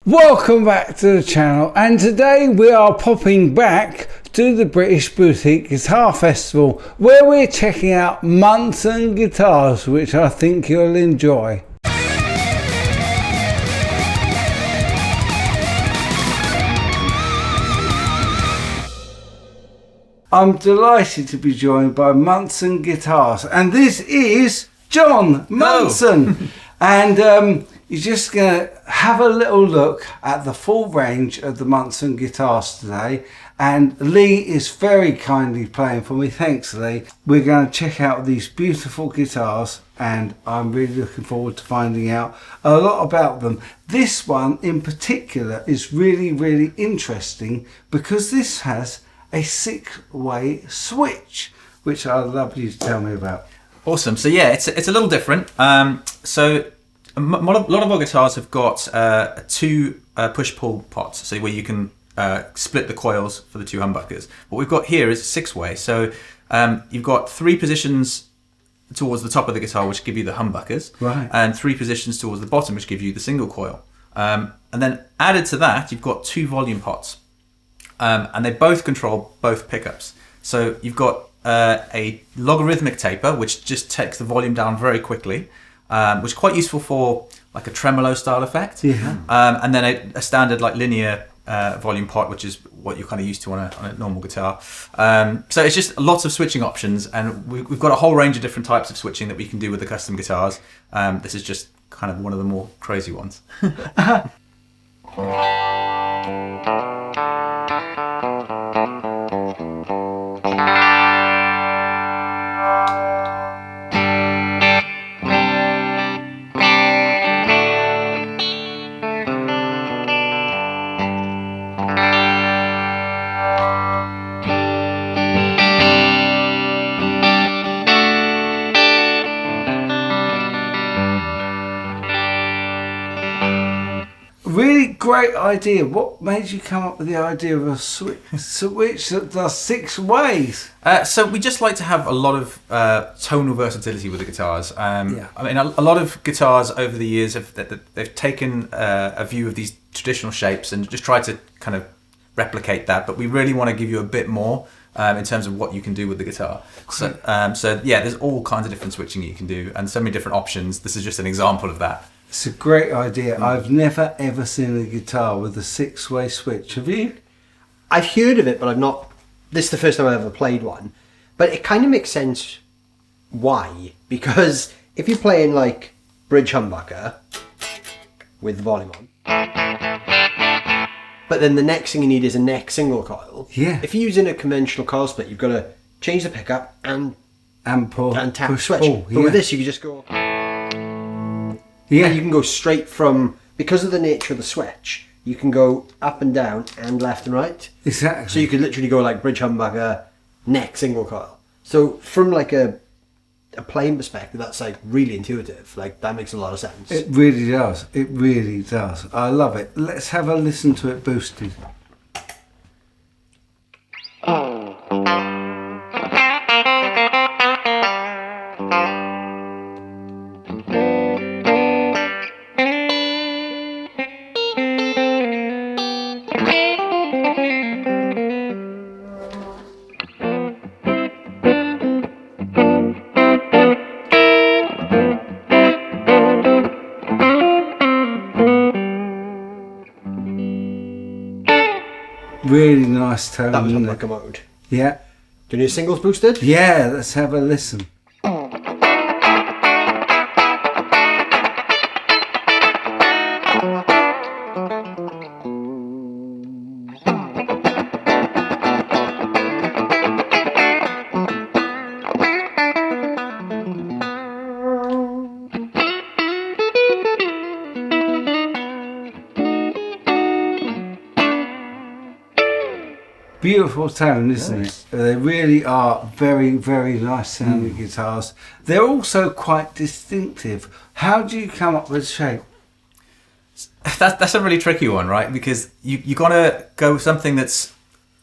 Welcome back to the channel, and today we are popping back to the British Boutique Guitar Festival where we're checking out Munson guitars, which I think you'll enjoy. I'm delighted to be joined by Munson Guitars, and this is John Munson. And you're just going to have a little look at the full range of the Munson guitars today. And Leigh is very kindly playing for me. Thanks, Leigh. We're going to check out these beautiful guitars, and I'm really looking forward to finding out a lot about them. This one in particular is really, really interesting because this has a 6-way switch, which I'd love you to tell me about. Awesome. So yeah, it's a little different. So a lot of our guitars have got 2 push-pull pots, so where you can split the coils for the 2 humbuckers. What we've got here is a 6-way. So you've got 3 positions towards the top of the guitar, which give you the humbuckers, right, and 3 positions towards the bottom, which give you the single coil. And then added to that, you've got 2 volume pots. And they both control both pickups. So you've got a logarithmic taper, which just takes the volume down very quickly, which is quite useful for like a tremolo style effect. Yeah. And then a standard like linear volume pot, which is what you're kind of used to on a normal guitar. So it's just lots of switching options, and we've got a whole range of different types of switching that we can do with the custom guitars. This is just kind of one of the more crazy ones. Really great idea. What made you come up with the idea of a switch that does 6 ways? So we just like to have a lot of tonal versatility with the guitars. I mean, a lot of guitars over the years they've taken a view of these traditional shapes and just tried to kind of replicate that. But we really want to give you a bit more in terms of what you can do with the guitar. So yeah, there's all kinds of different switching you can do, and so many different options. This is just an example of that. It's a great idea. I've never ever seen a guitar with a 6-way switch. Have you? I've heard of it, but I've not. This is the first time I've ever played one. But it kind of makes sense why. Because if you're playing like bridge humbucker with the volume on, but then the next thing you need is a neck single coil. Yeah. If you're using a conventional coil split, you've got to change the pickup and pull and tap push, switch. pull, But with this, you can just go. Yeah. And you can go straight from, because of the nature of the switch, you can go up and down and left and right. Exactly. So you could literally go like bridge humbucker, neck single coil. So from like a playing perspective, that's like really intuitive. Like that makes a lot of sense. It really does. It really does. I love it. Let's have a listen to it boosted. Really nice tone. That was humbucker mode. Yeah. Do you need singles boosted? Yeah, let's have a listen. Beautiful tone, isn't it? They really are very, very nice sounding guitars. They're also quite distinctive. How do you come up with shape? That's a really tricky one, right? Because you got to go with something that's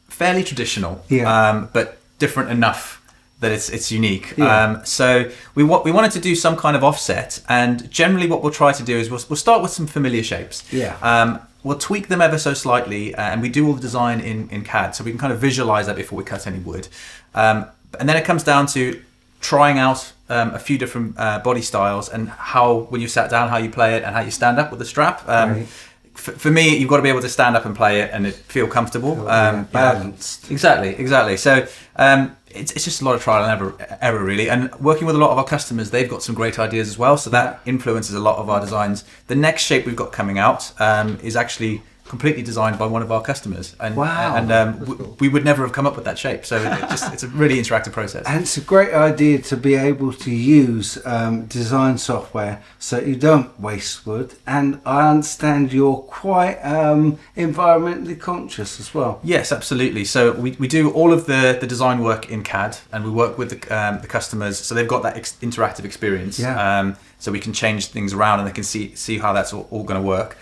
fairly traditional, but different enough that it's unique. Yeah. So we wanted to do some kind of offset, and generally what we'll try to do is we'll start with some familiar shapes. Yeah. we'll tweak them ever so slightly, and we do all the design in CAD, so we can kind of visualize that before we cut any wood. And then it comes down to trying out a few different body styles and how, when you sat down, how you play it and how you stand up with the strap. Right. For me, you've got to be able to stand up and play it and it feel comfortable. Balanced. Exactly. So it's just a lot of trial and error, really. And working with a lot of our customers, they've got some great ideas as well. So that influences a lot of our designs. The next shape we've got coming out is actually completely designed by one of our customers, and we would never have come up with that shape. So it's a really interactive process, and it's a great idea to be able to use design software so you don't waste wood. And I understand you're quite environmentally conscious as well. Yes, absolutely. So we do all of the design work in CAD, and we work with the customers, so they've got that interactive experience. So we can change things around and they can see how that's all going to work.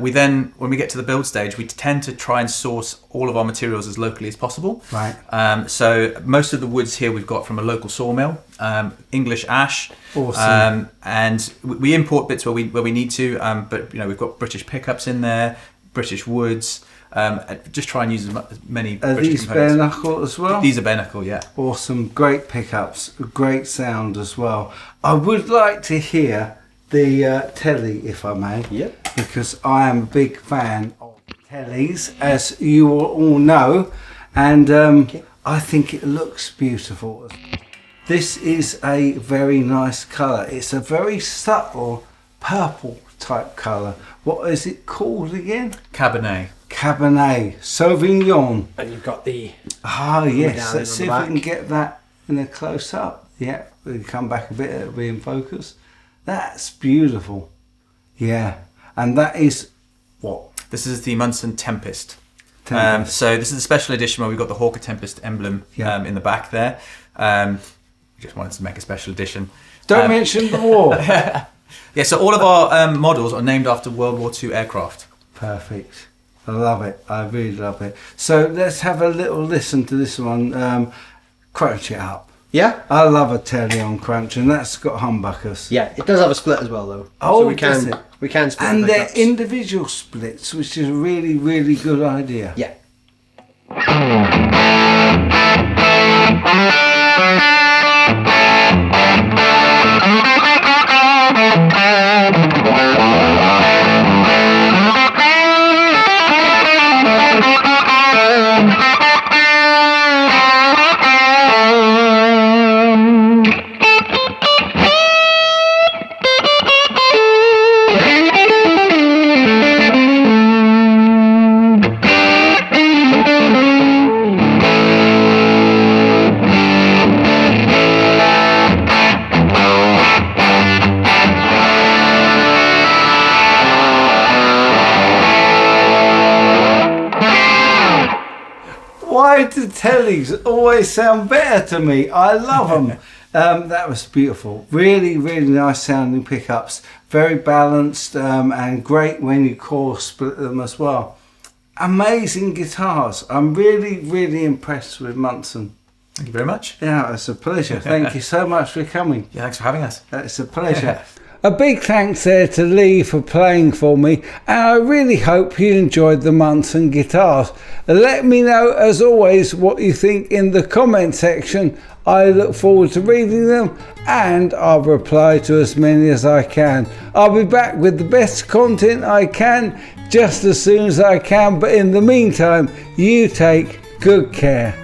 We then, when we get to the build stage, we tend to try and source all of our materials as locally as possible. Right. So most of the woods here we've got from a local sawmill, English ash. Awesome. And we import bits where we need to, but we've got British pickups in there, British woods. Just try and use as many Are British these components. bare knuckle as well? These are bare knuckle, yeah. Awesome, great pickups, great sound as well. I would like to hear the telly, if I may. Yep. Because I am a big fan of tellies, as you will all know, and I think it looks beautiful. This is a very nice colour. It's a very subtle purple type colour. What is it called again? Cabernet Sauvignon. And you've got the... Yes, down let's see if on we the can get that in a close-up. Yeah, we come back a bit, it'll be in focus. That's beautiful. Yeah, and that is what? This is the Munson Tempest. Tempest. So this is a special edition where we've got the Hawker Tempest emblem in the back there. We just wanted to make a special edition. Don't mention the war. Yeah, so all of our models are named after World War II aircraft. Perfect. I love it. I really love it. So let's have a little listen to this one. Crunch it up. Yeah? I love a telly on crunch, and that's got humbuckers. Yeah, it does have a split as well, though. Oh, so does it? We can split And the they're pickups. individual splits, which is a really, really good idea. Yeah. Why do tellies always sound better to me? I love them. That was beautiful. Really, really nice sounding pickups. Very balanced and great when you chord split them as well. Amazing guitars. I'm really, really impressed with Munson. Thank you very much. Yeah, it's a pleasure. Thank you so much for coming. Yeah, thanks for having us. It's a pleasure. A big thanks there to Leigh for playing for me, and I really hope you enjoyed the Munson guitars. Let me know, as always, what you think in the comment section. I look forward to reading them, and I'll reply to as many as I can. I'll be back with the best content I can just as soon as I can, but in the meantime, you take good care.